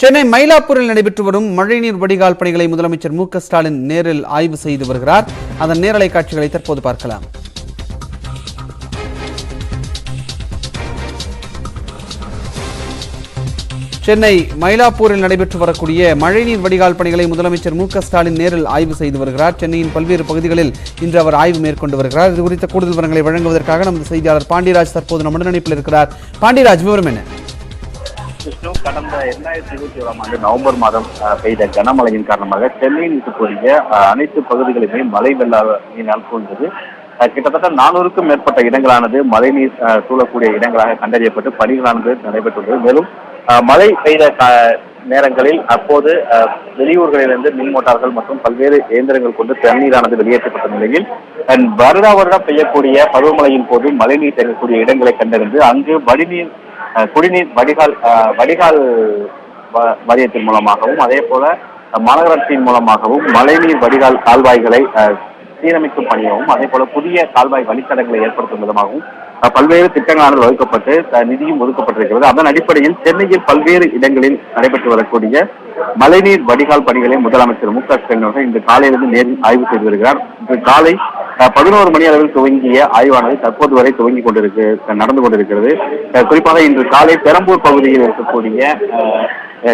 சென்னை மயிலாப்பூரில் நடைபெற்று வரும் மழைநீர் வடிகால் பணிகளை முதலமைச்சர் மு க ஸ்டாலின் நேரில் ஆய்வு செய்து வருகிறார். அதன் நேரலை காட்சிகளை தற்போது பார்க்கலாம். சென்னை மயிலாப்பூரில் நடைபெற்று வரக்கூடிய மழைநீர் வடிகால் பணிகளை முதலமைச்சர் மு க ஸ்டாலின் நேரில் ஆய்வு செய்து வருகிறார். சென்னையின் பல்வேறு பகுதிகளில் இன்று அவர் ஆய்வு மேற்கொண்டு வருகிறார். இது குறித்த கூடுதல் விவரங்களை வழங்குவதற்காக நமது செய்தியாளர் பாண்டியராஜ் தற்போது நம்முடன் இணைப்பில் இருக்கிறார். பாண்டியராஜ், விவரம் என்ன? கடந்த 2021ஆம் ஆண்டு நவம்பர் மாதம் பெய்த கனமழையின் காரணமாக சென்னையில் இருக்கக்கூடிய அனைத்து பகுதிகளுமே மழை வெள்ளத்தினால் சூழ்ந்தது. கிட்டத்தட்ட 400க்கும் மேற்பட்ட இடங்களானது மழைநீர் சூழக்கூடிய இடங்களாக கண்டறியப்பட்டு பணிகளானது நடைபெற்றுள்ளது. மேலும் மழை பெய்த நேரங்களில் அப்போது வெளியூர்களிலிருந்து மின் மோட்டார்கள் மற்றும் பல்வேறு இயந்திரங்கள் கொண்டு தண்ணீரானது வெளியேற்றப்பட்ட நிலையில் வருடம் பெய்யக்கூடிய பருவமழையின் போது மழைநீர் தேங்கக்கூடிய இடங்களை கண்டறிந்து அங்கு குடிநீர் வடிகால் வாரியத்தின் மூலமாகவும் அதே போல மாநகராட்சியின் மூலமாகவும் மழைநீர் வடிகால் கால்வாய்களை சீரமைக்கும் பணியாகவும் அதே போல புதிய கால்வாய் வழித்தடங்களை ஏற்படுத்தும் விதமாகவும் பல்வேறு திட்டங்களானது வகுக்கப்பட்டு நிதியும் ஒதுக்கப்பட்டிருக்கிறது. அதன் அடிப்படையில் சென்னையில் பல்வேறு இடங்களில் நடைபெற்று வரக்கூடிய மழைநீர் வடிகால் பணிகளை முதலமைச்சர் மு க ஸ்டாலின் அவர்கள் இன்று காலையிலிருந்து நேரில் ஆய்வு செய்து வருகிறார். இன்று காலை 11 மணி அளவில் துவங்கிய ஆய்வானது தற்போது வரை நடந்து கொண்டிருக்கிறது. குறிப்பாக இன்று காலை பெரம்பூர் பகுதியில் இருக்கக்கூடிய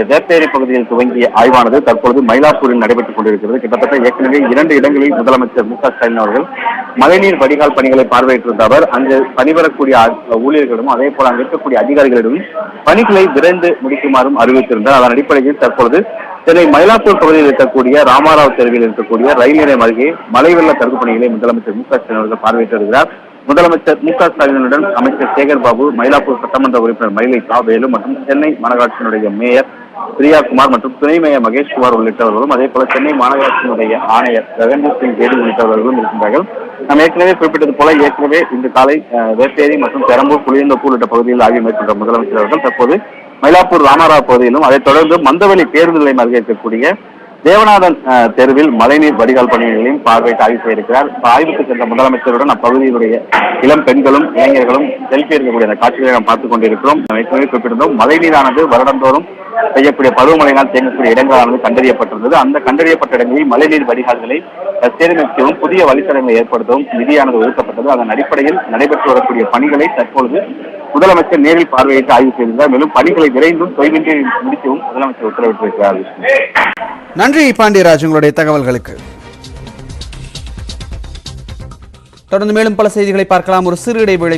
வேப்பேரி பகுதியில் துவங்கிய ஆய்வானது தற்பொழுது மயிலாப்பூரில் நடைபெற்றுக் கொண்டிருக்கிறது. கிட்டத்தட்ட ஏற்கனவே 2 இடங்களில் முதலமைச்சர் மு க ஸ்டாலின் அவர்கள் மழைநீர் வடிகால் பணிகளை பார்வையிட்டிருந்த அவர் அங்கு பணிபுரக்கூடிய ஊழியர்களிடம் அதே போல அங்கு இருக்கக்கூடிய அதிகாரிகளிடம் பணிகளை விரைந்து முடிக்குமாறும் அறிவித்திருந்தார். அதன் அடிப்படையில் தற்பொழுது சென்னை மயிலாப்பூர் பகுதியில் இருக்கக்கூடிய ராமாராவ் தெருவில் இருக்கக்கூடிய ரயில் நிலையம் அருகே மழை வெள்ள தடுப்பு பணிகளை முதலமைச்சர் மு க ஸ்டாலின் அவர்கள் பார்வையிட்டு வருகிறார். முதலமைச்சர் மு க ஸ்டாலினுடன் அமைச்சர் சேகர் பாபு, மயிலாப்பூர் சட்டமன்ற உறுப்பினர் மயிலை வேலு மற்றும் சென்னை மாநகராட்சியினுடைய மேயர் பிரியாகுமார் மற்றும் துணை மேயர் மகேஷ் குமார் உள்ளிட்டவர்களும் அதே போல சென்னை மாநகராட்சியினுடைய ஆணையர் ககன்தீப் சிங் பேடி உள்ளிட்டவர்களும் இருக்கின்றார்கள். நாம் ஏற்கனவே குறிப்பிட்டது போல இன்று காலை வேப்பேரி மற்றும் பெரம்பூர் புளியந்தோப்பு உள்ளிட்ட பகுதியில் ஆய்வு மேற்கொண்ட முதலமைச்சர் அவர்கள் தற்போது மயிலாப்பூர் ராமாராவ் பகுதியிலும் அதைத் தொடர்ந்து மந்தவெளி பேருந்து நிலையம் அருகே இருக்கக்கூடிய தேவநாதன் தெருவில் மழைநீர் வடிகால் பணிகளையும் பார்வையிட்டு ஆய்வு செய்திருக்கிறார். ஆய்வுக்கு சென்ற முதலமைச்சருடன் அப்பகுதியினுடைய இளம் பெண்களும் இளைஞர்களும் செல்ஃபி இருக்கக்கூடிய அந்த காட்சிகளை நாம் பார்த்துக் கொண்டிருக்கிறோம். ஏற்கனவே குறிப்பிட்டிருந்தோம், மழைநீரானது வருடந்தோறும் பெய்யக்கூடிய பருவமழையினால் தேங்கக்கூடிய இடங்களானது கண்டறியப்பட்டிருந்தது. அந்த கண்டறியப்பட்ட இடங்களில் மழைநீர் வடிகால்களை சீரமைக்கவும் புதிய வழித்தடங்களை ஏற்படுத்தவும் நிதியானது ஒதுக்கப்பட்டது. அதன் அடிப்படையில் நடைபெற்று வரக்கூடிய பணிகளை தற்பொழுது முதலமைச்சர் நேரில் பார்வையிட்டு ஆய்வு செய்திருந்தார். மேலும் பணிகளை விரைந்தும் தொய்வின்றி முடிக்கவும் முதலமைச்சர் உத்தரவிட்டிருக்கிறார். நன்றி பாண்டியராஜ், உங்களுடைய தகவல்களுக்கு. தொடர்ந்து மேலும் பல செய்திகளை பார்க்கலாம். ஒரு சிறு இடைவேளை.